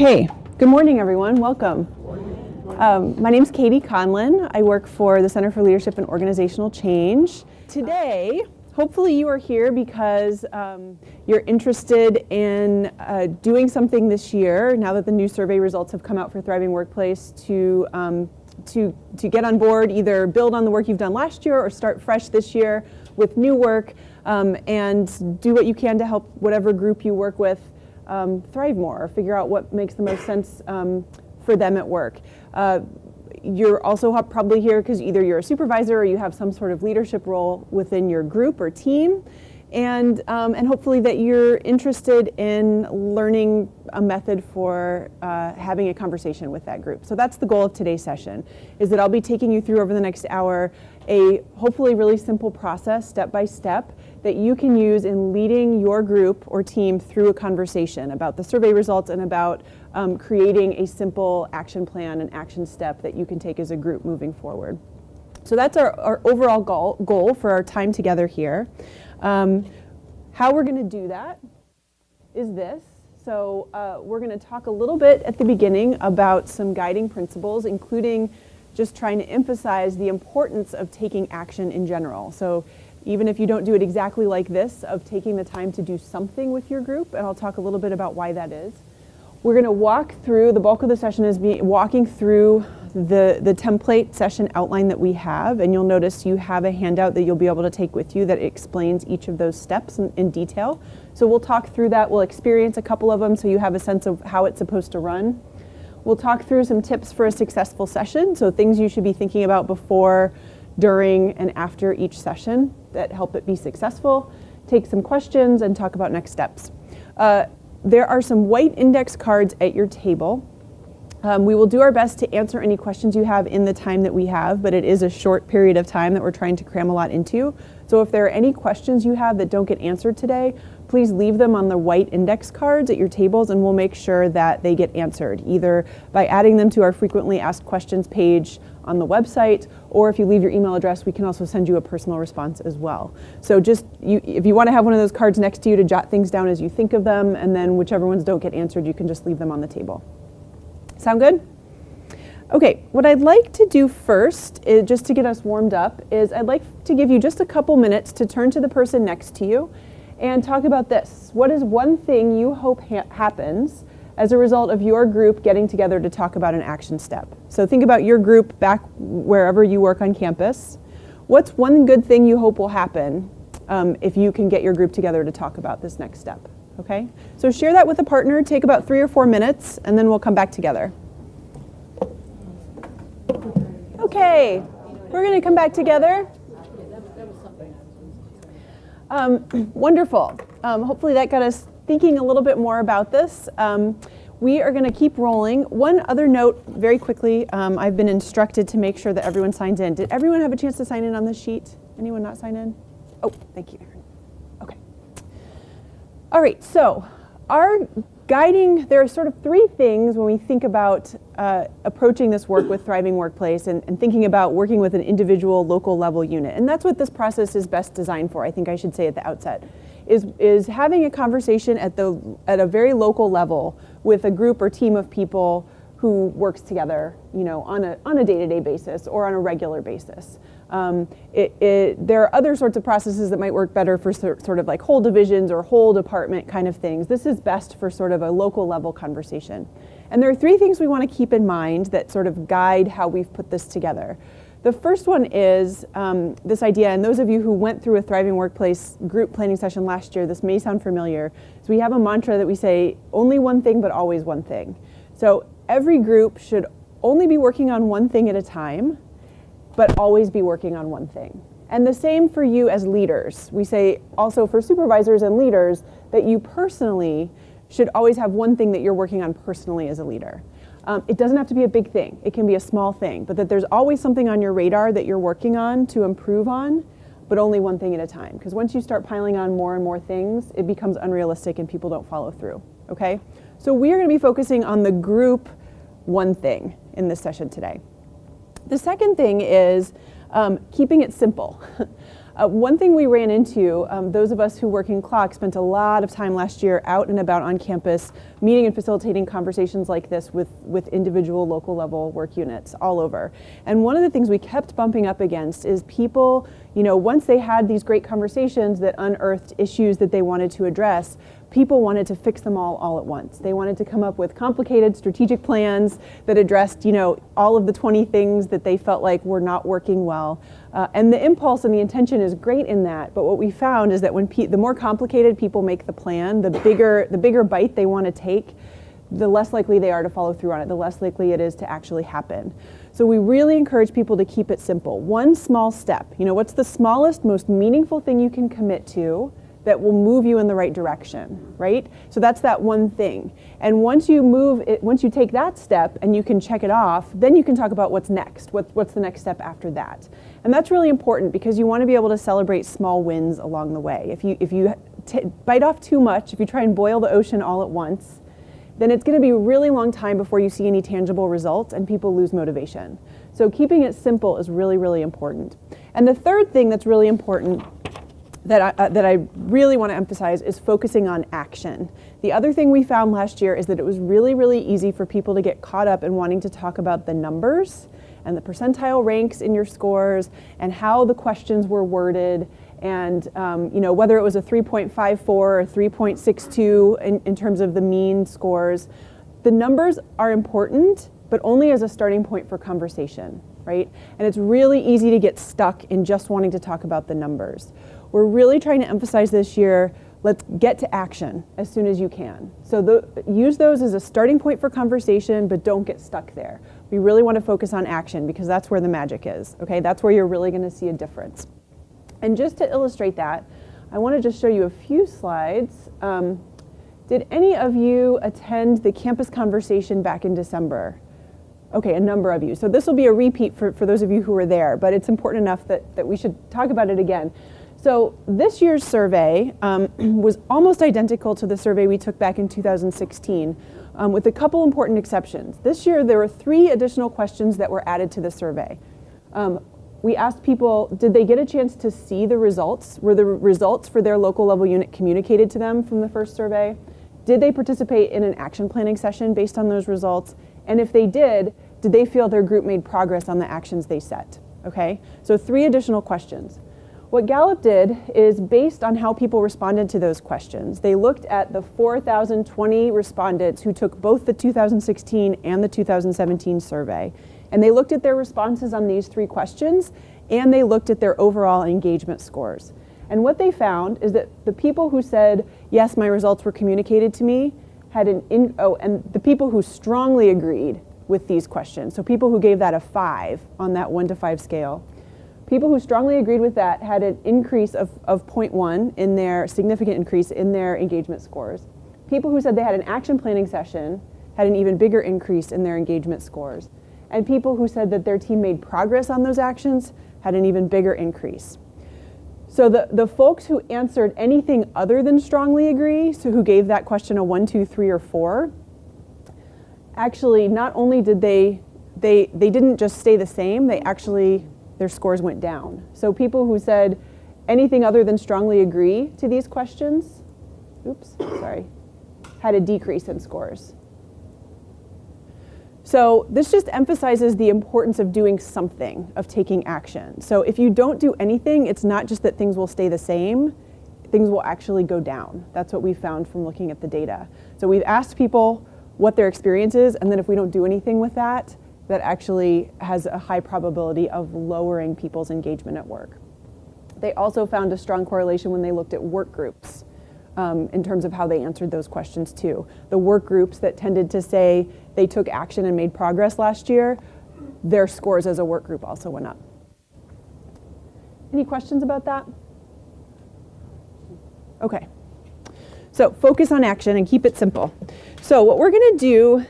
Okay, good morning everyone, welcome. My name's Katie Conlon. I work for the Center for Leadership and Organizational Change. Today, hopefully you are here because you're interested in doing something this year, now that the new survey results have come out for Thriving Workplace, to get on board, either build on the work you've done last year or start fresh this year with new work, and do what you can to help whatever group you work with thrive more, or figure out what makes the most sense for them at work. You're also probably here because either you're a supervisor or you have some sort of leadership role within your group or team, and hopefully that you're interested in learning a method for having a conversation with that group. So that's the goal of today's session, is that I'll be taking you through over the next hour a hopefully really simple process, step by step, that you can use in leading your group or team through a conversation about the survey results and about creating a simple action plan and action step that you can take as a group moving forward. So that's our overall goal for our time together here. How we're going to do that is this. So we're going to talk a little bit at the beginning about some guiding principles, including just trying to emphasize the importance of taking action in general. So even if you don't do it exactly like this, of taking the time to do something with your group, and I'll talk a little bit about why that is. We're going to walk through, the bulk of the session is walking through the template session outline that we have, and you'll notice you have a handout that you'll be able to take with you that explains each of those steps in detail. So we'll talk through that, we'll experience a couple of them so you have a sense of how it's supposed to run. We'll talk through some tips for a successful session, so things you should be thinking about before, during, and after each session that help it be successful. Take some questions and talk about next steps. There are some white index cards at your table. We will do our best to answer any questions you have in the time that we have, but it is a short period of time that we're trying to cram a lot into. So if there are any questions you have that don't get answered today, please leave them on the white index cards at your tables, and we'll make sure that they get answered, either by adding them to our frequently asked questions page on the website, or if you leave your email address, we can also send you a personal response as well. So just, if you want to have one of those cards next to you to jot things down as you think of them, and then whichever ones don't get answered, you can just leave them on the table. Sound good? Okay, what I'd like to do first, is, just to get us warmed up, is I'd like to give you just a couple minutes to turn to the person next to you and talk about this. What is one thing you hope happens as a result of your group getting together to talk about an action step? So think about your group back wherever you work on campus. What's one good thing you hope will happen if you can get your group together to talk about this next step? Okay, so share that with a partner, take about 3 or 4 minutes, and then we'll come back together. Okay, we're going to come back together. Wonderful. Hopefully that got us thinking a little bit more about this. We are going to keep rolling. One other note, very quickly, I've been instructed to make sure that everyone signs in. Did everyone have a chance to sign in on this sheet? Anyone not sign in? Oh, thank you. Okay. All right, so there are sort of 3 things when we think about approaching this work with Thriving Workplace and thinking about working with an individual local level unit. And that's what this process is best designed for, I think I should say at the outset, is having a conversation at a very local level with a group or team of people who works together, on a day-to-day basis or on a regular basis. There are other sorts of processes that might work better for sort of like whole divisions or whole department kind of things. This is best for sort of a local level conversation. And there are 3 things we want to keep in mind that sort of guide how we've put this together. The first one is this idea, and those of you who went through a Thriving Workplace group planning session last year, this may sound familiar. So we have a mantra that we say, only one thing, but always one thing. So every group should only be working on one thing at a time, but always be working on one thing. And the same for you as leaders. We say also for supervisors and leaders that you personally should always have one thing that you're working on personally as a leader. It doesn't have to be a big thing. It can be a small thing, but that there's always something on your radar that you're working on to improve on, but only one thing at a time. Because once you start piling on more and more things, it becomes unrealistic and people don't follow through, okay? So we are going to be focusing on the group one thing in this session today. The second thing is keeping it simple. One thing we ran into, those of us who work in CLOC spent a lot of time last year out and about on campus, meeting and facilitating conversations like this with individual local level work units all over. And one of the things we kept bumping up against is people, once they had these great conversations that unearthed issues that they wanted to address, people wanted to fix them all at once. They wanted to come up with complicated strategic plans that addressed, all of the 20 things that they felt like were not working well. And the impulse and the intention is great in that, but what we found is that when the more complicated people make the plan, the bigger bite they want to take, the less likely they are to follow through on it, the less likely it is to actually happen. So we really encourage people to keep it simple. One small step. What's the smallest, most meaningful thing you can commit to that will move you in the right direction, right? So that's that one thing. And once you take that step and you can check it off, then you can talk about what's next. What's the next step after that? And that's really important because you want to be able to celebrate small wins along the way. If you bite off too much, if you try and boil the ocean all at once, then it's going to be a really long time before you see any tangible results and people lose motivation. So keeping it simple is really, really important. And the third thing that's really important that I really want to emphasize is focusing on action. The other thing we found last year is that it was really, really easy for people to get caught up in wanting to talk about the numbers and the percentile ranks in your scores and how the questions were worded and whether it was a 3.54 or 3.62 in terms of the mean scores. The numbers are important, but only as a starting point for conversation, right? And it's really easy to get stuck in just wanting to talk about the numbers. We're really trying to emphasize this year, let's get to action as soon as you can. So use those as a starting point for conversation, but don't get stuck there. We really want to focus on action because that's where the magic is, okay? That's where you're really going to see a difference. And just to illustrate that, I want to just show you a few slides. Did any of you attend the campus conversation back in December? Okay, a number of you. So this will be a repeat for those of you who were there, but it's important enough that we should talk about it again. So this year's survey was almost identical to the survey we took back in 2016, with a couple important exceptions. This year there were 3 additional questions that were added to the survey. We asked people, did they get a chance to see the results? Were the results for their local level unit communicated to them from the first survey? Did they participate in an action planning session based on those results? And if they did they feel their group made progress on the actions they set? Okay, so 3 additional questions. What Gallup did is based on how people responded to those questions. They looked at the 4,020 respondents who took both the 2016 and the 2017 survey. And they looked at their responses on these 3 questions, and they looked at their overall engagement scores. And what they found is that the people who said, yes, my results were communicated to me, and the people who strongly agreed with these questions, so people who gave that a 5 on that 1 to 5 scale, people who strongly agreed with that had an increase of 0.1 in their significant increase in their engagement scores. People who said they had an action planning session had an even bigger increase in their engagement scores. And people who said that their team made progress on those actions had an even bigger increase. So the folks who answered anything other than strongly agree, so who gave that question a 1, 2, 3, or 4, actually not only did they didn't just stay the same, their scores went down. So people who said anything other than strongly agree to these questions, had a decrease in scores. So this just emphasizes the importance of doing something, of taking action. So if you don't do anything, it's not just that things will stay the same, things will actually go down. That's what we found from looking at the data. So we've asked people what their experience is, and then if we don't do anything with that, that actually has a high probability of lowering people's engagement at work. They also found a strong correlation when they looked at work groups in terms of how they answered those questions too. The work groups that tended to say they took action and made progress last year, their scores as a work group also went up. Any questions about that? Okay. So focus on action and keep it simple. So what we're going to do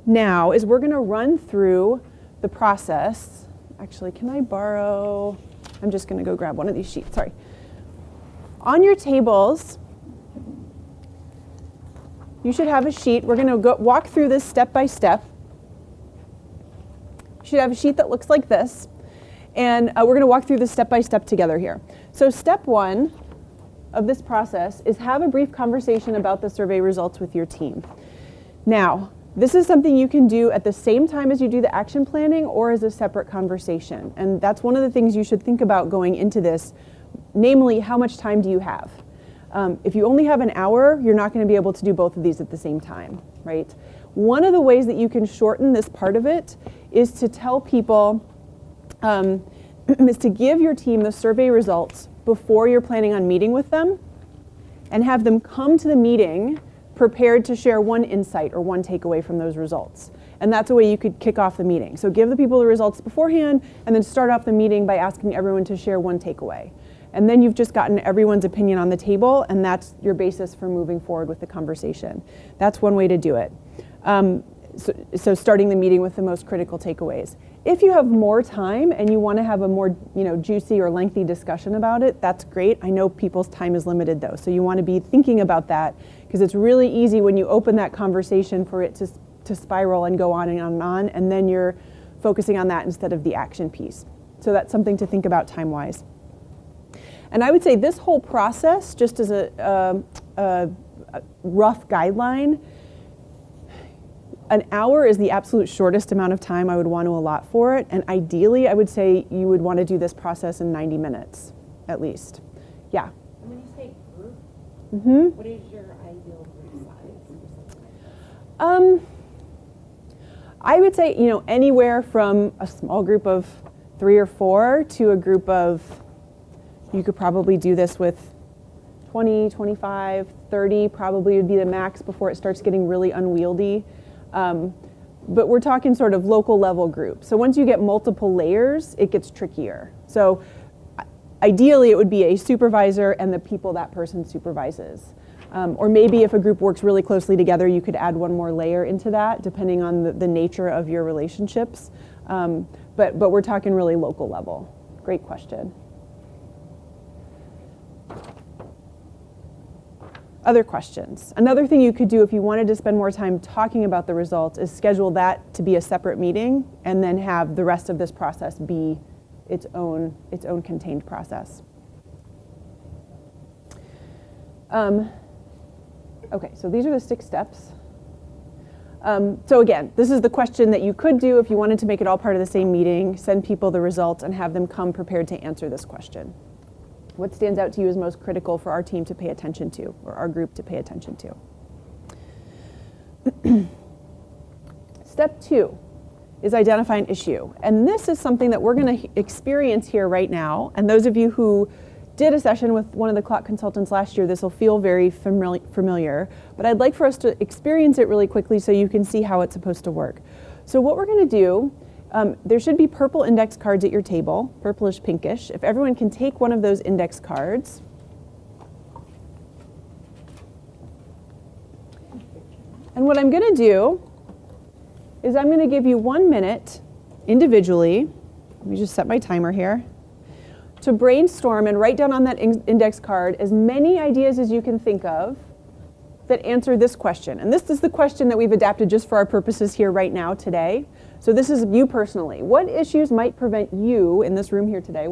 now is we're going to run through the process. Actually, can I borrow? I'm just going to go grab one of these sheets. Sorry. On your tables, you should have a sheet. We're going to walk through this step by step. You should have a sheet that looks like this. And we're going to walk through this step by step together here. So step one of this process is have a brief conversation about the survey results with your team. Now, this is something you can do at the same time as you do the action planning or as a separate conversation. And that's one of the things you should think about going into this, namely, how much time do you have? If you only have an hour, you're not going to be able to do both of these at the same time, right? One of the ways that you can shorten this part of it is to tell people, is to give your team the survey results before you're planning on meeting with them and have them come to the meeting prepared to share one insight or one takeaway from those results. And that's a way you could kick off the meeting. So give the people the results beforehand and then start off the meeting by asking everyone to share one takeaway. And then you've just gotten everyone's opinion on the table, and that's your basis for moving forward with the conversation. That's one way to do it. So starting the meeting with the most critical takeaways. If you have more time and you want to have a more juicy or lengthy discussion about it, that's great. I know people's time is limited though, so you want to be thinking about that, because it's really easy when you open that conversation for it to spiral and go on and on and on, and then you're focusing on that instead of the action piece. So that's something to think about time-wise. And I would say this whole process, just as a rough guideline, an hour is the absolute shortest amount of time I would want to allot for it. And ideally, I would say you would want to do this process in 90 minutes, at least. Yeah? And when you say group, what is your ideal group size? I would say, anywhere from a small group of 3 or 4 to a group of, you could probably do this with 20, 25, 30 probably would be the max before it starts getting really unwieldy. But we're talking sort of local level groups. So once you get multiple layers, it gets trickier. So ideally, it would be a supervisor and the people that person supervises. Or maybe if a group works really closely together, you could add one more layer into that, depending on the nature of your relationships. But we're talking really local level. Great question. Other questions? Another thing you could do if you wanted to spend more time talking about the results is schedule that to be a separate meeting and then have the rest of this process be its own contained process. Okay, so these are the 6 steps. So again, this is the question that you could do if you wanted to make it all part of the same meeting, send people the results and have them come prepared to answer this question. What stands out to you as most critical for our team to pay attention to, or our group to pay attention to? Step 2 is identify an issue. And this is something that we're going to experience here right now. And those of you who did a session with one of the CLOC consultants last year, this will feel very familiar. But I'd like for us to experience it really quickly so you can see how it's supposed to work. So what we're going to do, there should be purple index cards at your table, purplish, pinkish. If everyone can take one of those index cards. And what I'm going to do is I'm going to give you 1 minute individually. Let me just set my timer here. To brainstorm and write down on that index card as many ideas as you can think of that answer this question. And this is the question that we've adapted just for our purposes here right now today. So this is you personally. What issues might prevent you in this room here today?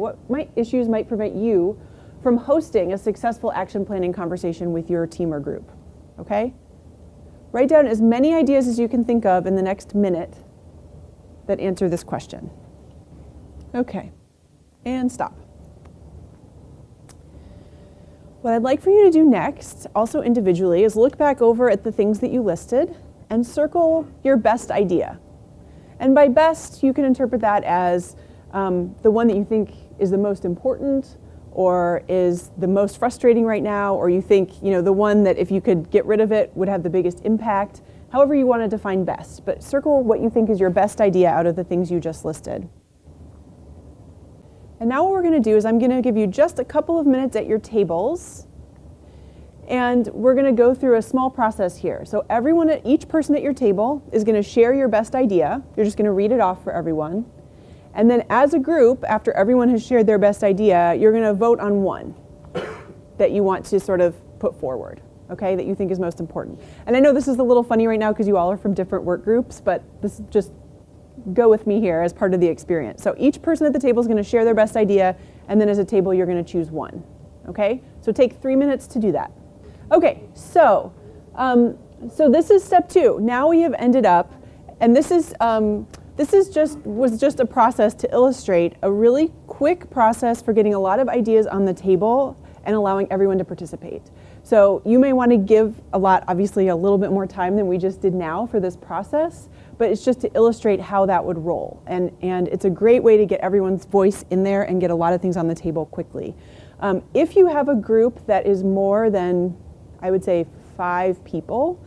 Issues might prevent you from hosting a successful action planning conversation with your team or group? Okay? Write down as many ideas as you can think of in the next minute that answer this question. Okay, and stop. What I'd like for you to do next, also individually, is look back over at the things that you listed and circle your best idea. And by best, you can interpret that as the one that you think is the most important or is the most frustrating right now, or you think, the one that if you could get rid of it would have the biggest impact, however you want to define best. But circle what you think is your best idea out of the things you just listed. And now what we're going to do is I'm going to give you just a couple of minutes at your tables, and we're going to go through a small process here. So each person at your table is going to share your best idea. You're just going to read it off for everyone. And then as a group, after everyone has shared their best idea, you're going to vote on one that you want to sort of put forward, okay, that you think is most important. And I know this is a little funny right now because you all are from different work groups, but this is just go with me here as part of the experience. So each person at the table is going to share their best idea, and then as a table you're going to choose one. Okay? So take 3 minutes to do that. Okay, so this is step 2. Now we have ended up, and this was just a process to illustrate a really quick process for getting a lot of ideas on the table and allowing everyone to participate. So you may want to give obviously a little bit more time than we just did now for this process, but it's just to illustrate how that would roll. And it's a great way to get everyone's voice in there and get a lot of things on the table quickly. If you have a group that is more than, I would say, 5 people,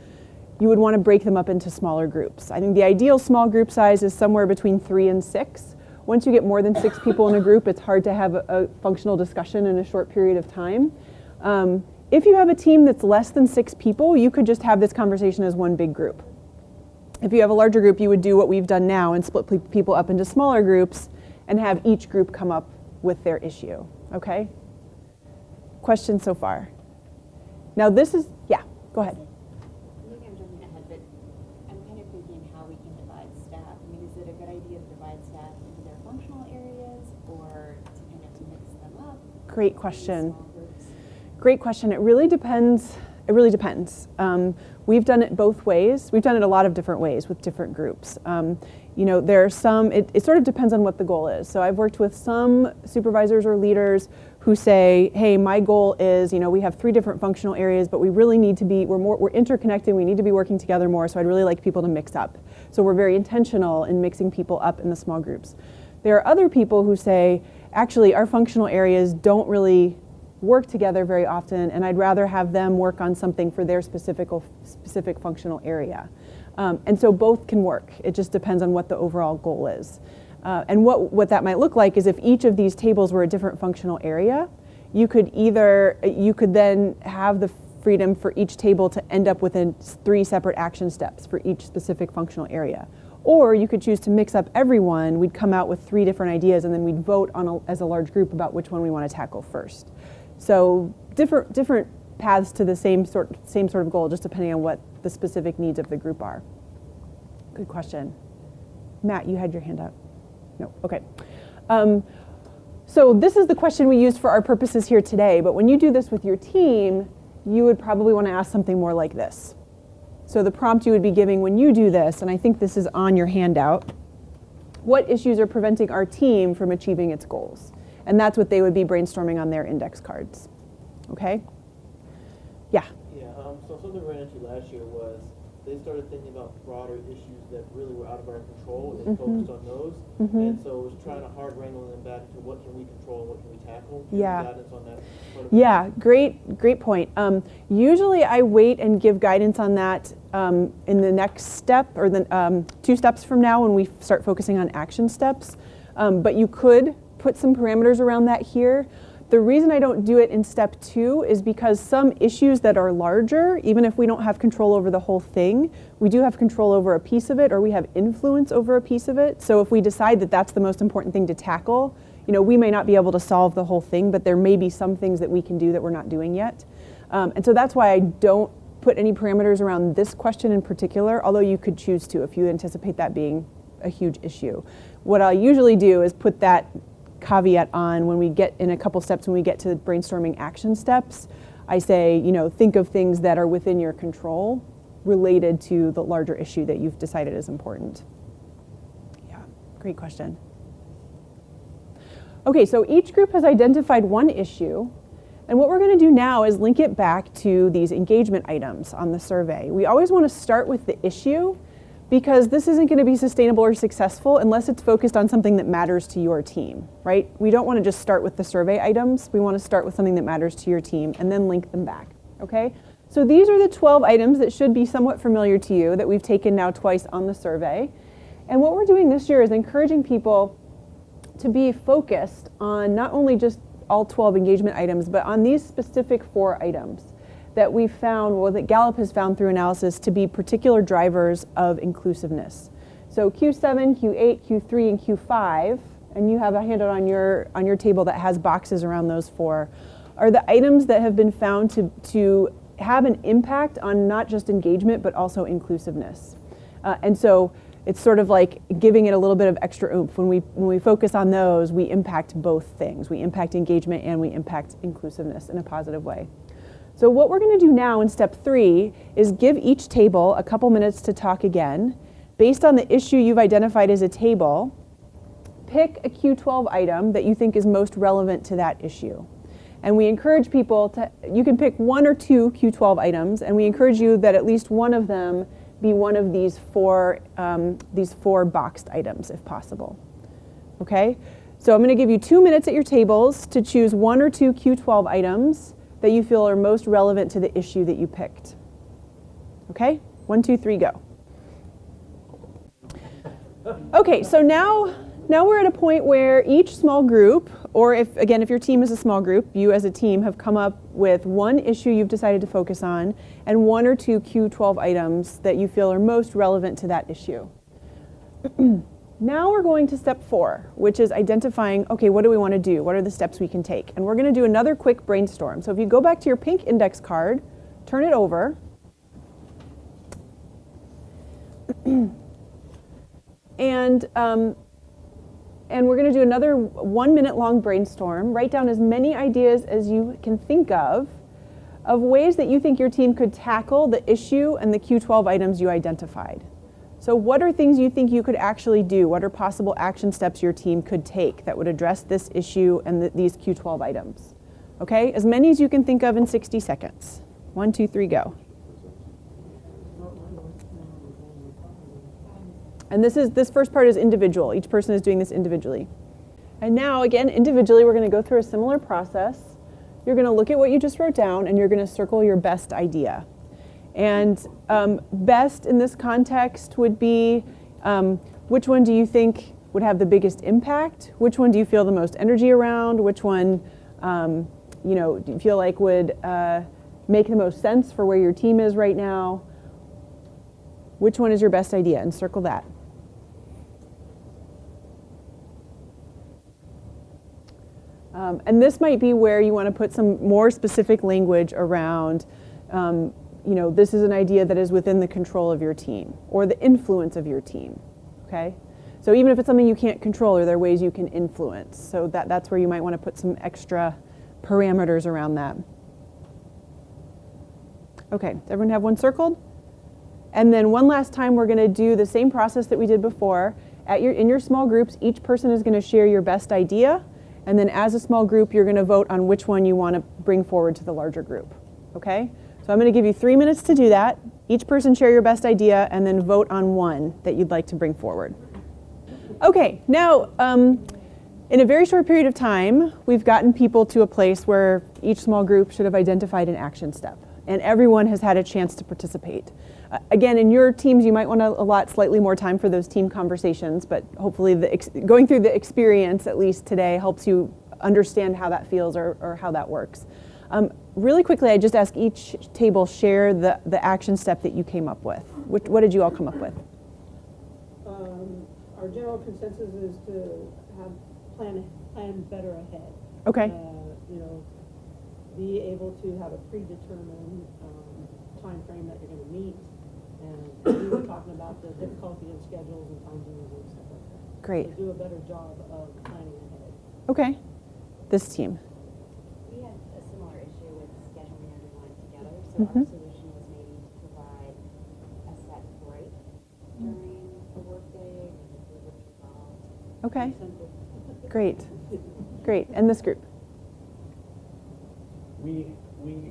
you would want to break them up into smaller groups. I think the ideal small group size is somewhere between 3 and 6. Once you get more than 6 people in a group, it's hard to have a functional discussion in a short period of time. If you have a team that's less than 6 people, you could just have this conversation as one big group. If you have a larger group, you would do what we've done now and split people up into smaller groups and have each group come up with their issue. Okay? Questions so far? Now this is, yeah, go ahead. Maybe I'm jumping ahead, but I'm kind of thinking how we can divide staff. I mean, is it a good idea to divide staff into their functional areas or to kind of mix them up? Great question. Small groups? Great question. It really depends. It really depends. We've done it both ways. We've done it a lot of different ways with different groups. There are some, it sort of depends on what the goal is. So I've worked with some supervisors or leaders who say, hey, my goal is, we have 3 different functional areas, but we really need to be, we're interconnected, we need to be working together more, so I'd really like people to mix up. So we're very intentional in mixing people up in the small groups. There are other people who say, actually, our functional areas don't really work together very often, and I'd rather have them work on something for their specific functional area. And so both can work. It just depends on what the overall goal is. And what that might look like is if each of these tables were a different functional area, you could then have the freedom for each table to end up within 3 separate action steps for each specific functional area. Or you could choose to mix up everyone. We'd come out with 3 different ideas, and then we'd vote as a large group about which one we want to tackle first. So different paths to the same sort of goal, just depending on what the specific needs of the group are. Good question. Matt, you had your hand up. No, okay. So this is the question we used for our purposes here today, but when you do this with your team, you would probably want to ask something more like this. So the prompt you would be giving when you do this, and I think this is on your handout, what issues are preventing our team from achieving its goals? And that's what they would be brainstorming on their index cards. Okay? Yeah. Yeah, so something we ran into last year was they started thinking about broader issues that really were out of our control, and they focused on those. And so it was trying to hard wrangle them back to what can we control and what can we tackle. Yeah. Guidance on that part of Yeah, great point. Usually I wait and give guidance on that in the next step, or the 2 steps from now when we start focusing on action steps. But you could put some parameters around that here. The reason I don't do it in step 2 is because some issues that are larger, even if we don't have control over the whole thing, we do have control over a piece of it, or we have influence over a piece of it. So if we decide that that's the most important thing to tackle, we may not be able to solve the whole thing, but there may be some things that we can do that we're not doing yet. And so that's why I don't put any parameters around this question in particular, although you could choose to if you anticipate that being a huge issue. What I'll usually do is put that caveat on when we get in a couple steps, when we get to brainstorming action steps. I say, think of things that are within your control related to the larger issue that you've decided is important. Yeah, great question. Okay, so each group has identified one issue, and what we're going to do now is link it back to these engagement items on the survey. We always want to start with the issue, because this isn't going to be sustainable or successful unless it's focused on something that matters to your team, right? We don't want to just start with the survey items. We want to start with something that matters to your team and then link them back, okay? So these are the 12 items that should be somewhat familiar to you that we've taken now twice on the survey. And what we're doing this year is encouraging people to be focused on not only just all 12 engagement items, but on these specific 4 items that we've found, that Gallup has found through analysis to be particular drivers of inclusiveness. So Q7, Q8, Q3, and Q5, and you have a handout on your table that has boxes around those 4, are the items that have been found to have an impact on not just engagement, but also inclusiveness. And so It's sort of like giving it a little bit of extra oomph. When we focus on those, we impact both things. We impact engagement and we impact inclusiveness in a positive way. So what we're going to do now in step 3 is give each table a couple minutes to talk again. Based on the issue you've identified as a table, pick a Q12 item that you think is most relevant to that issue. And we encourage people to, you can pick 1 or 2 Q12 items, and we encourage you that at least one of them be one of these four boxed items if possible. Okay? So I'm going to give you 2 minutes at your tables to choose 1 or 2 Q12 items that you feel are most relevant to the issue that you picked. Okay? 1, 2, 3, go. Okay, so now we're at a point where each small group, or if your team is a small group, you as a team have come up with one issue you've decided to focus on and 1 or 2 Q12 items that you feel are most relevant to that issue. Now we're going to step 4, which is identifying, okay, what do we want to do? What are the steps we can take? And we're going to do another quick brainstorm. So if you go back to your pink index card, turn it over. And we're going to do another 1 minute long brainstorm. Write down as many ideas as you can think of ways that you think your team could tackle the issue and the Q12 items you identified. So what are things you think you could actually do? What are possible action steps your team could take that would address this issue and these Q12 items? Okay, as many as you can think of in 60 seconds. 1, 2, 3, go. And this first part is individual. Each person is doing this individually. And now, again, individually, we're going to go through a similar process. You're going to look at what you just wrote down, and you're going to circle your best idea. And best in this context would be, which one do you think would have the biggest impact? Which one do you feel the most energy around? Which one, do you feel like would make the most sense for where your team is right now? Which one is your best idea? And circle that. And this might be where you want to put some more specific language around, this is an idea that is within the control of your team or the influence of your team, okay? So even if it's something you can't control, or there are ways you can influence. So that's where you might want to put some extra parameters around that. Okay, does everyone have one circled? And then one last time, we're going to do the same process that we did before. In your small groups, each person is going to share your best idea. And then as a small group, you're going to vote on which one you want to bring forward to the larger group. Okay? So I'm going to give you 3 minutes to do that. Each person share your best idea and then vote on one that you'd like to bring forward. Okay, now in a very short period of time, we've gotten people to a place where each small group should have identified an action step. And everyone has had a chance to participate. Again, in your teams, you might want to allot slightly more time for those team conversations, but hopefully going through the experience, at least today, helps you understand how that feels or how that works. Really quickly, I just ask each table share the action step that you came up with. What did you all come up with? Our general consensus is to have plan better ahead. Okay. Be able to have a predetermined time frame that you're going to meet, and we were talking about the difficulty in schedules and time zones and stuff like that. Great. So do a better job of planning ahead. Okay. This team. We had a similar issue with scheduling everyone together, so our solution was maybe to provide a set break during the workday when the group was involved. Okay. Great. Great. And this group? We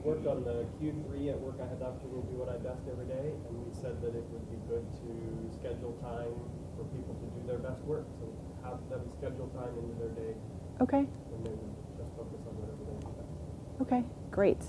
worked on the Q3 at work. I had the opportunity to do what I best every day, and we said that it would be good to schedule time for people to do their best work. So have them schedule time into their day. Okay. And they would just focus on whatever they do best. Okay, great.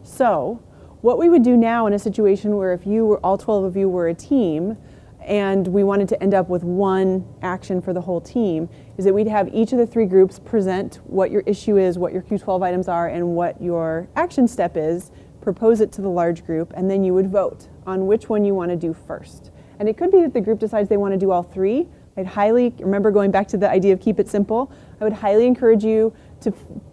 So what we would do now in a situation where if all 12 of you were a team and we wanted to end up with one action for the whole team, is that we'd have each of the 3 groups present what your issue is, what your Q12 items are, and what your action step is, propose it to the large group, and then you would vote on which one you want to do first. And it could be that the group decides they want to do all 3. I'd highly, remember going back to the idea of keep it simple, I would highly encourage you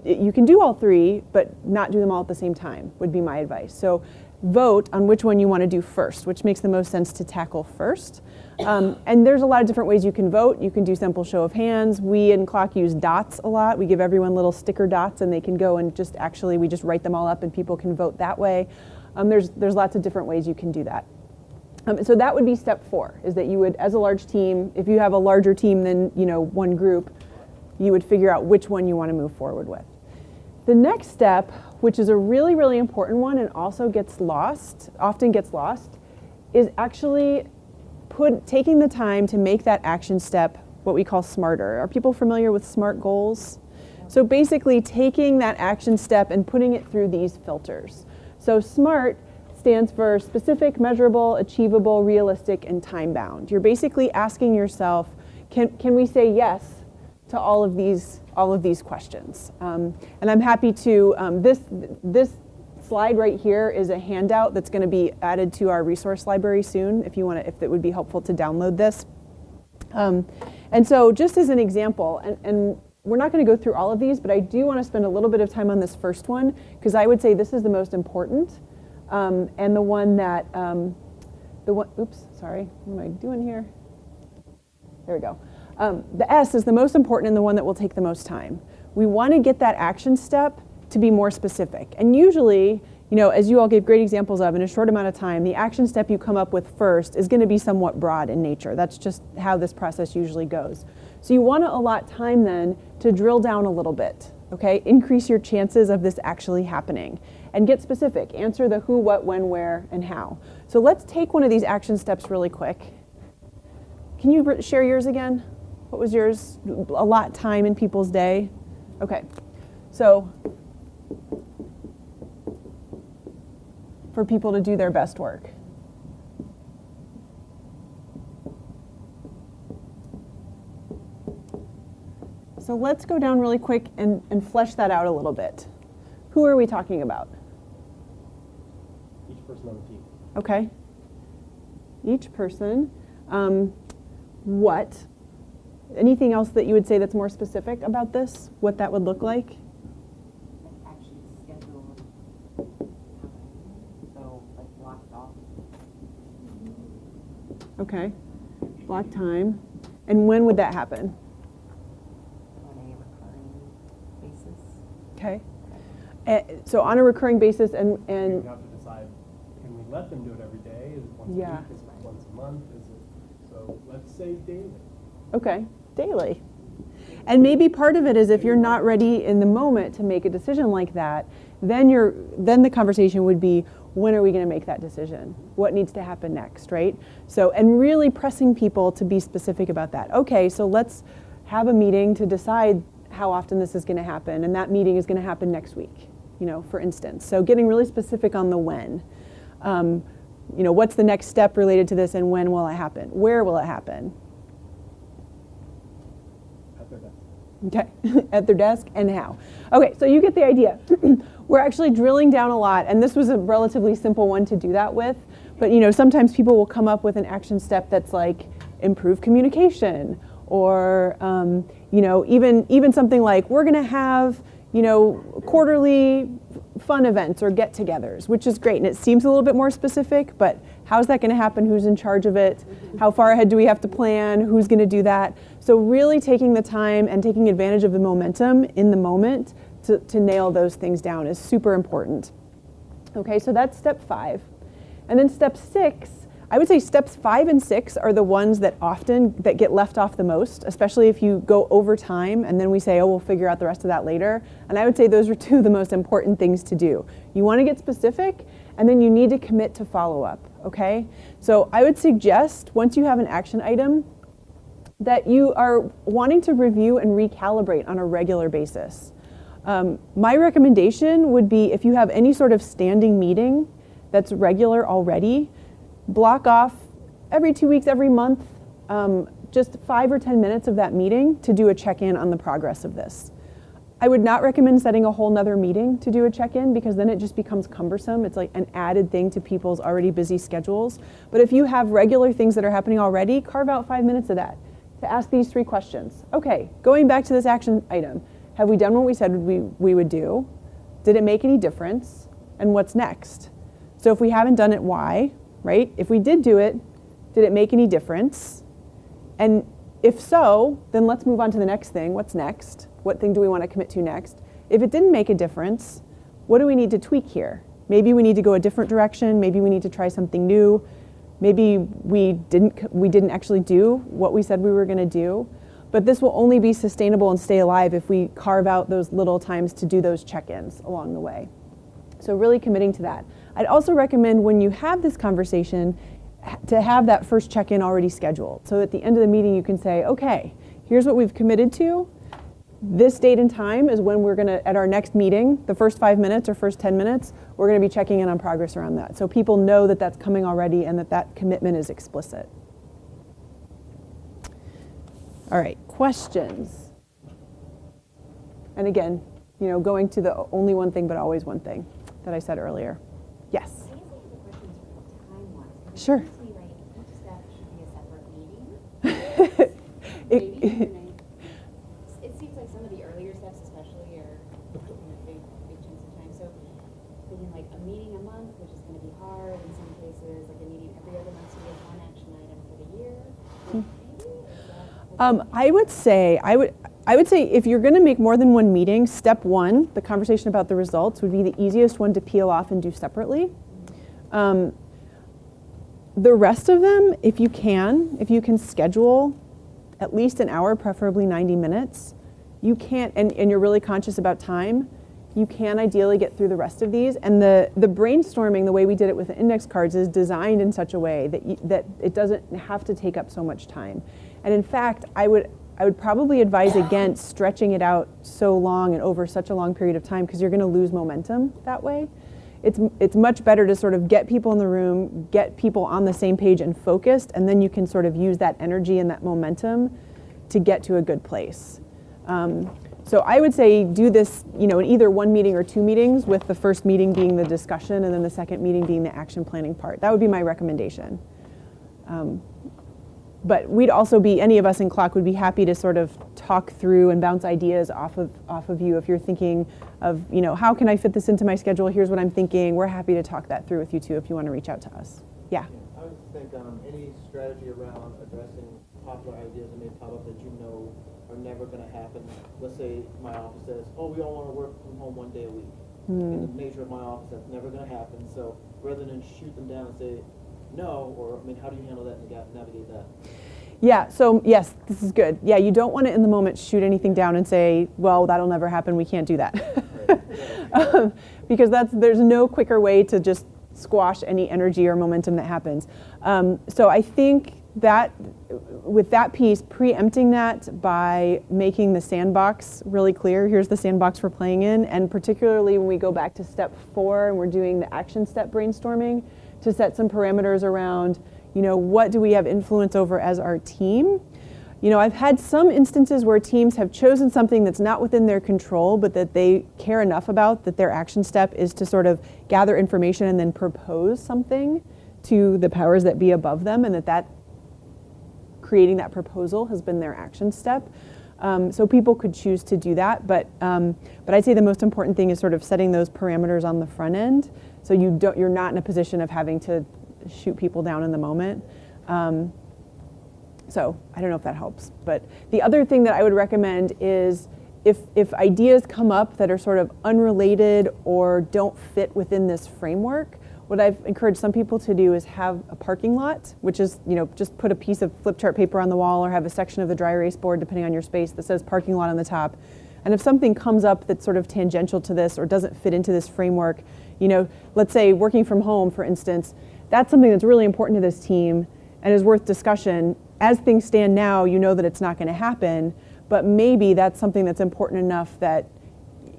you can do all 3, but not do them all at the same time, would be my advice. So vote on which one you want to do first, which makes the most sense to tackle first. And there's a lot of different ways you can vote. You can do simple show of hands. We in CLOC use dots a lot. We give everyone little sticker dots and they can go and we just write them all up and people can vote that way. There's lots of different ways you can do that. So that would be step 4, is that you would, as a large team, if you have a larger team than one group, you would figure out which one you want to move forward with. The next step, which is a really, really important one and also often gets lost, is actually taking the time to make that action step what we call smarter. Are people familiar with SMART goals? So basically taking that action step and putting it through these filters. So SMART stands for specific, measurable, achievable, realistic, and time-bound. You're basically asking yourself, can we say yes to all of these questions? And I'm happy to, this slide right here is a handout that's going to be added to our resource library soon if it would be helpful to download this. And so just as an example, and we're not going to go through all of these, but I do want to spend a little bit of time on this first one because I would say this is the most important and the one that, oops, sorry, what am I doing here? There we go. The S is the most important and the one that will take the most time. We want to get that action step to be more specific. And usually, as you all gave great examples of, in a short amount of time, the action step you come up with first is going to be somewhat broad in nature. That's just how this process usually goes. So you want to allot time then to drill down a little bit, okay? Increase your chances of this actually happening. And get specific. Answer the who, what, when, where, and how. So let's take one of these action steps really quick. Can you share yours again? What was yours? Allot time in people's day? Okay. So for people to do their best work. So let's go down really quick and flesh that out a little bit. Who are we talking about? Each person on the team. Okay. Each person. What? Anything else that you would say that's more specific about this? What that would look like? Action schedule, so like blocked off. Okay. Block time. And when would that happen? On a recurring basis. Okay. So on a recurring basis and We would have to decide, can we let them do it every day? Is it once a Yeah. week? Is it once a month? So let's say daily. okay, daily. And maybe part of it is if you're not ready in the moment to make a decision like that, then the conversation would be, when are we going to make that decision? What needs to happen next, right? So, and really pressing people to be specific about that. Okay, so let's have a meeting to decide how often this is going to happen, and that meeting is going to happen next week, for instance. So getting really specific on the when. What's the next step related to this and when will it happen? Where will it happen? At their desk. Okay, at their desk and how. Okay, so you get the idea. We're actually drilling down a lot, and this was a relatively simple one to do that with, but sometimes people will come up with an action step that's like improve communication, or even something like we're going to have quarterly fun events or get-togethers, which is great, and it seems a little bit more specific, but how's that going to happen? Who's in charge of it? How far ahead do we have to plan? Who's going to do that? So really taking the time and taking advantage of the momentum in the moment to nail those things down is super important. Okay, so that's step 5. And then step 6, I would say steps 5 and 6 are the ones that get left off the most, especially if you go over time and then we say, oh, we'll figure out the rest of that later. And I would say those are 2 of the most important things to do. You want to get specific, and then you need to commit to follow up, okay? So I would suggest, once you have an action item, that you are wanting to review and recalibrate on a regular basis. My recommendation would be, if you have any sort of standing meeting that's regular already, block off every 2 weeks, every month, just 5 or 10 minutes of that meeting to do a check-in on the progress of this. I would not recommend setting a whole nother meeting to do a check-in, because then it just becomes cumbersome. It's like an added thing to people's already busy schedules. But if you have regular things that are happening already, carve out 5 minutes of that to ask these 3 questions. Okay, going back to this action item, have we done what we said we would do? Did it make any difference? And what's next? So if we haven't done it, why, right? If we did do it, did it make any difference? And if so, then let's move on to the next thing. What's next? What thing do we want to commit to next? If it didn't make a difference, what do we need to tweak here? Maybe we need to go a different direction. Maybe we need to try something new. Maybe we didn't actually do what we said we were going to do. But this will only be sustainable and stay alive if we carve out those little times to do those check-ins along the way. So really committing to that. I'd also recommend when you have this conversation to have that first check-in already scheduled. So at the end of the meeting, you can say, okay, here's what we've committed to. This date and time is when we're gonna, at our next meeting, the first 5 minutes or first 10 minutes, we're gonna be checking in on progress around that. So people know that that's coming already and that that commitment is explicit. All right, questions. And again, you know, going to the only one thing but always one thing that I said earlier. Yes? I guess I have a question sort of time-wise. Sure. It seems to me like each step should be a separate meeting. Maybe. It seems like some of the earlier steps especially are big chunks of time. So thinking like a meeting a month, which is going to be hard in some cases, like a meeting every other month, so we have one action item for the year. Maybe? I would say if you're going to make more than one meeting, step one, the conversation about the results, would be the easiest one to peel off and do separately. The rest of them, if you can schedule at least an hour, preferably 90 minutes, you can't, and you're really conscious about time, you can ideally get through the rest of these. And the brainstorming, the way we did it with the index cards, is designed in such a way that it doesn't have to take up so much time. And in fact, I would probably advise against stretching it out so long and over such a long period of time, because you're going to lose momentum that way. It's much better to sort of get people in the room, get people on the same page and focused, and then you can sort of use that energy and that momentum to get to a good place. So I would say do this, you know, in either one meeting or two meetings, with the first meeting being the discussion and then the second meeting being the action planning part. That would be my recommendation. But we'd also be, any of us in CLOC would be happy to sort of talk through and bounce ideas off of you. If you're thinking of, you know, how can I fit this into my schedule? Here's what I'm thinking. We're happy to talk that through with you too if you want to reach out to us. Yeah. I would think any strategy around addressing popular ideas that may pop up that you know are never going to happen. Let's say my office says, oh, we all want to work from home 1 day a week. In the nature of my office, that's never going to happen. So rather than shoot them down and say, no, or I mean, how do you handle that and navigate that? Yeah, so yes, this is good. Yeah, you don't want to in the moment shoot anything down and say, well, that'll never happen, we can't do that. Because there's no quicker way to just squash any energy or momentum that happens. So I think that with that piece, preempting that by making the sandbox really clear, here's the sandbox we're playing in, and particularly when we go back to step 4 and we're doing the action step brainstorming, to set some parameters around, you know, what do we have influence over as our team? You know, I've had some instances where teams have chosen something that's not within their control, but that they care enough about that their action step is to sort of gather information and then propose something to the powers that be above them, and that creating that proposal has been their action step. So people could choose to do that, but I'd say the most important thing is sort of setting those parameters on the front end, so you're not in a position of having to shoot people down in the moment. So I don't know if that helps, but the other thing that I would recommend is if ideas come up that are sort of unrelated or don't fit within this framework, what I've encouraged some people to do is have a parking lot, which is, you know, just put a piece of flip chart paper on the wall or have a section of the dry erase board, depending on your space, that says parking lot on the top. And if something comes up that's sort of tangential to this or doesn't fit into this framework, you know, let's say working from home, for instance, that's something that's really important to this team and is worth discussion. As things stand now, you know that it's not going to happen, but maybe that's something that's important enough that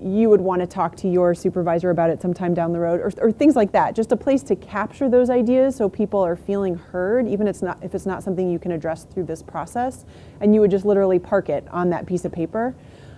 you would want to talk to your supervisor about it sometime down the road, or things like that. Just a place to capture those ideas so people are feeling heard, even if it's not something you can address through this process, and you would just literally park it on that piece of paper.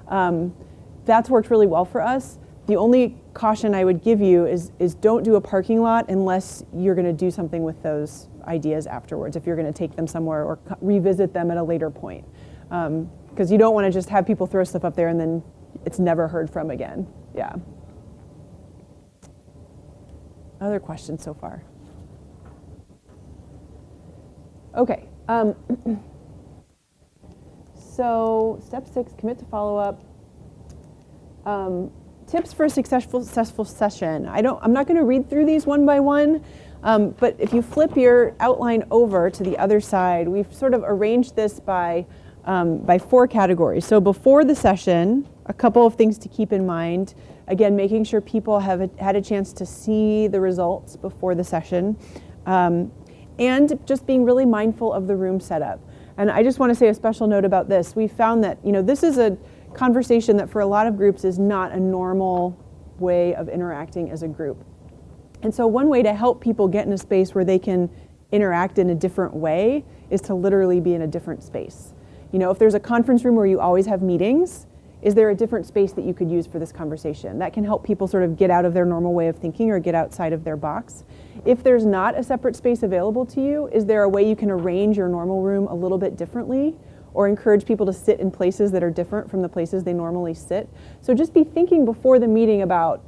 That's worked really well for us. The only caution I would give you is don't do a parking lot unless you're going to do something with those ideas afterwards, if you're going to take them somewhere or revisit them at a later point. Because you don't want to just have people throw stuff up there and then it's never heard from again. Yeah. Other questions so far? Okay. So step 6, commit to follow-up. Tips for a successful session. I'm not going to read through these one by one, but if you flip your outline over to the other side, we've sort of arranged this by 4 categories. So before the session, a couple of things to keep in mind. Again, making sure people have had a chance to see the results before the session, and just being really mindful of the room setup. And I just want to say a special note about this. We found that, this is a conversation that for a lot of groups is not a normal way of interacting as a group. And so one way to help people get in a space where they can interact in a different way is to literally be in a different space. If there's a conference room where you always have meetings, is there a different space that you could use for this conversation? That can help people sort of get out of their normal way of thinking or get outside of their box. If there's not a separate space available to you, is there a way you can arrange your normal room a little bit differently, or encourage people to sit in places that are different from the places they normally sit? So just be thinking before the meeting about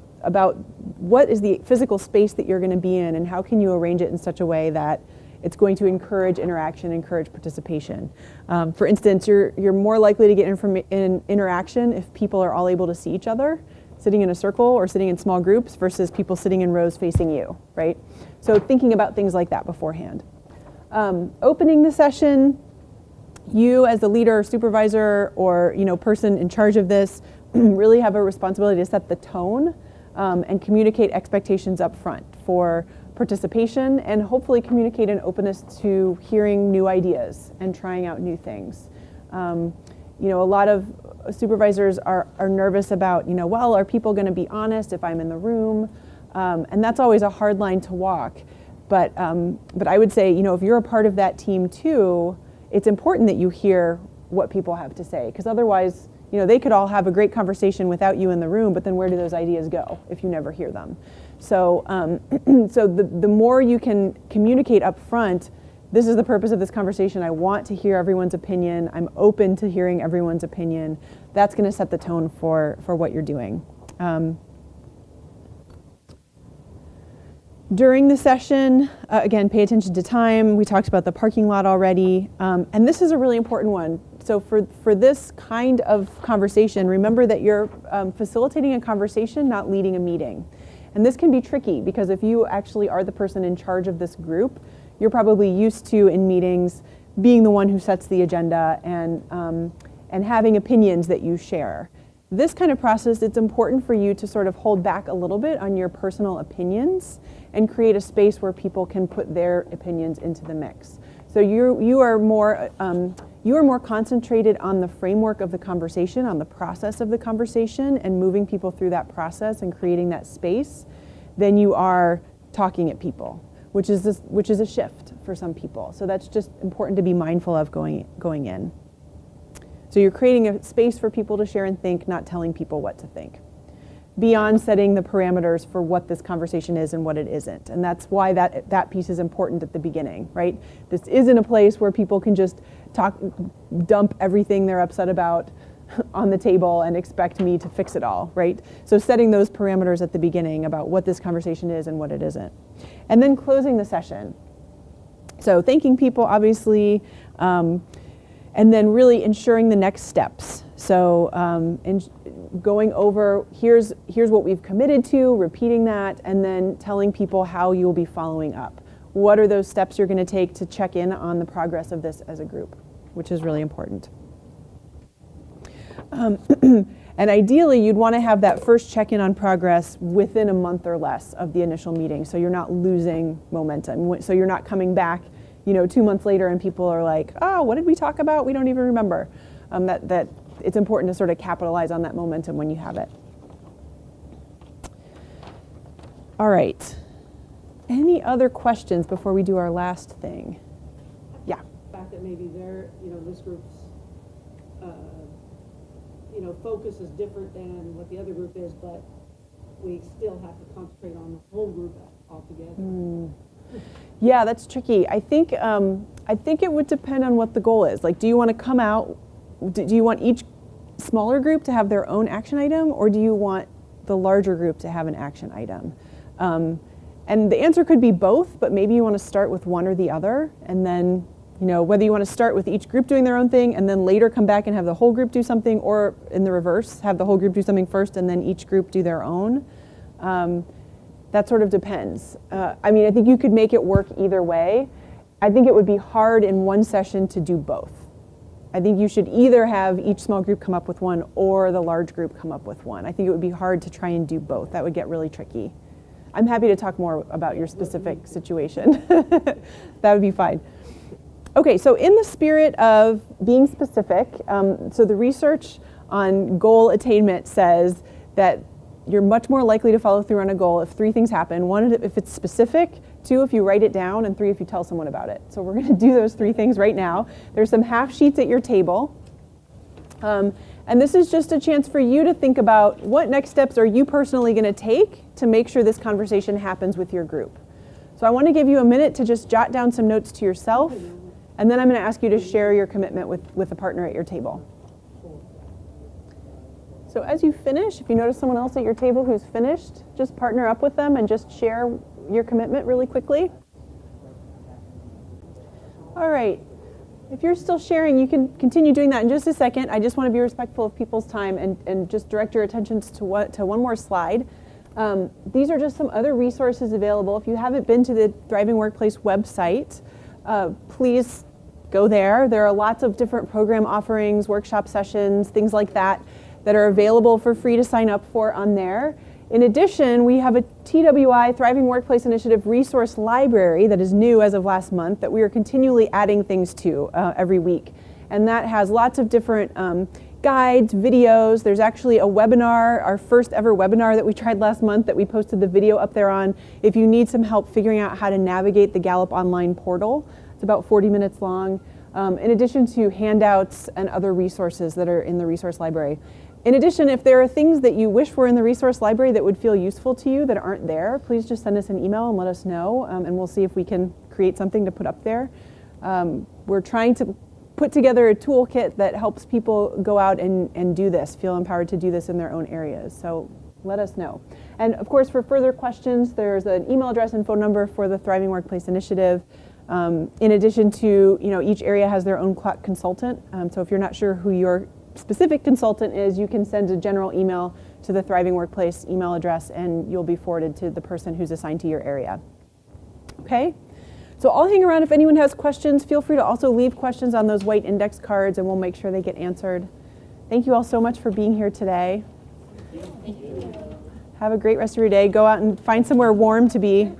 what is the physical space that you're going to be in, and how can you arrange it in such a way that it's going to encourage interaction, encourage participation. For instance, you're more likely to get interaction if people are all able to see each other, sitting in a circle or sitting in small groups versus people sitting in rows facing you, right? So thinking about things like that beforehand. Opening the session, you as the leader or supervisor or person in charge of this really have a responsibility to set the tone and communicate expectations up front for participation, and hopefully communicate an openness to hearing new ideas and trying out new things. A lot of supervisors are nervous about, well, are people going to be honest if I'm in the room? And that's always a hard line to walk. But I would say, if you're a part of that team too, it's important that you hear what people have to say, because otherwise, they could all have a great conversation without you in the room, but then where do those ideas go if you never hear them? So, the more you can communicate up front, this is the purpose of this conversation. I want to hear everyone's opinion. I'm open to hearing everyone's opinion. That's going to set the tone for what you're doing. During the session, again, pay attention to time. We talked about the parking lot already. And this is a really important one. So for this kind of conversation, remember that you're facilitating a conversation, not leading a meeting. And this can be tricky because if you actually are the person in charge of this group, you're probably used to, in meetings, being the one who sets the agenda and having opinions that you share. This kind of process, it's important for you to sort of hold back a little bit on your personal opinions and create a space where people can put their opinions into the mix. So you are more concentrated on the framework of the conversation, on the process of the conversation, and moving people through that process and creating that space than you are talking at people, which is a shift for some people. So that's just important to be mindful of going in. So you're creating a space for people to share and think, not telling people what to think, beyond setting the parameters for what this conversation is and what it isn't. And that's why that piece is important at the beginning, right? This isn't a place where people can just dump everything they're upset about on the table and expect me to fix it all, right? So setting those parameters at the beginning about what this conversation is and what it isn't. And then closing the session. So thanking people, obviously, and then really ensuring the next steps. So going over, here's what we've committed to, repeating that, and then telling people how you'll be following up. What are those steps you're going to take to check in on the progress of this as a group, which is really important. And ideally, you'd want to have that first check-in on progress within a month or less of the initial meeting, so you're not losing momentum. So you're not coming back 2 months later and people are like, oh, what did we talk about? We don't even remember. That it's important to sort of capitalize on that momentum when you have it. All right. Any other questions before we do our last thing? Yeah. The fact that maybe this group's, focus is different than what the other group is, but we still have to concentrate on the whole group altogether. Yeah, that's tricky. I think it would depend on what the goal is. Like, do you want to come out? Do you want each smaller group to have their own action item, or do you want the larger group to have an action item? And the answer could be both, but maybe you want to start with one or the other, and then, whether you want to start with each group doing their own thing and then later come back and have the whole group do something, or in the reverse, have the whole group do something first and then each group do their own. That sort of depends. I think you could make it work either way. I think it would be hard in one session to do both. I think you should either have each small group come up with one or the large group come up with one. I think it would be hard to try and do both. That would get really tricky. I'm happy to talk more about your specific situation. That would be fine. Okay, so in the spirit of being specific, so the research on goal attainment says that you're much more likely to follow through on a goal if 3 things happen. 1, if it's specific. 2, if you write it down. And 3, if you tell someone about it. So we're going to do those 3 things right now. There's some half sheets at your table. And this is just a chance for you to think about what next steps are you personally going to take to make sure this conversation happens with your group. So I want to give you a minute to just jot down some notes to yourself, and then I'm going to ask you to share your commitment with a partner at your table. So as you finish, if you notice someone else at your table who's finished, just partner up with them and just share your commitment really quickly. All right. If you're still sharing, you can continue doing that in just a second. I just want to be respectful of people's time and just direct your attentions to one more slide. These are just some other resources available. If you haven't been to the Thriving Workplace website, please go there. There are lots of different program offerings, workshop sessions, things like that are available for free to sign up for on there. In addition, we have a TWI, Thriving Workplace Initiative resource library that is new as of last month that we are continually adding things to every week. And that has lots of different guides, videos. There's actually a webinar, our first ever webinar that we tried last month that we posted the video up there on. If you need some help figuring out how to navigate the Gallup online portal, it's about 40 minutes long, in addition to handouts and other resources that are in the resource library. In addition, if there are things that you wish were in the resource library that would feel useful to you that aren't there, please just send us an email and let us know, and we'll see if we can create something to put up there. We're trying to put together a toolkit that helps people go out and do this, feel empowered to do this in their own areas. So let us know. And of course, for further questions, there's an email address and phone number for the Thriving Workplace Initiative. In addition to, each area has their own CLOC consultant. So if you're not sure who your specific consultant is, you can send a general email to the Thriving Workplace email address and you'll be forwarded to the person who's assigned to your area. Okay? So I'll hang around if anyone has questions. Feel free to also leave questions on those white index cards and we'll make sure they get answered. Thank you all so much for being here today. Thank you. Have a great rest of your day. Go out and find somewhere warm to be.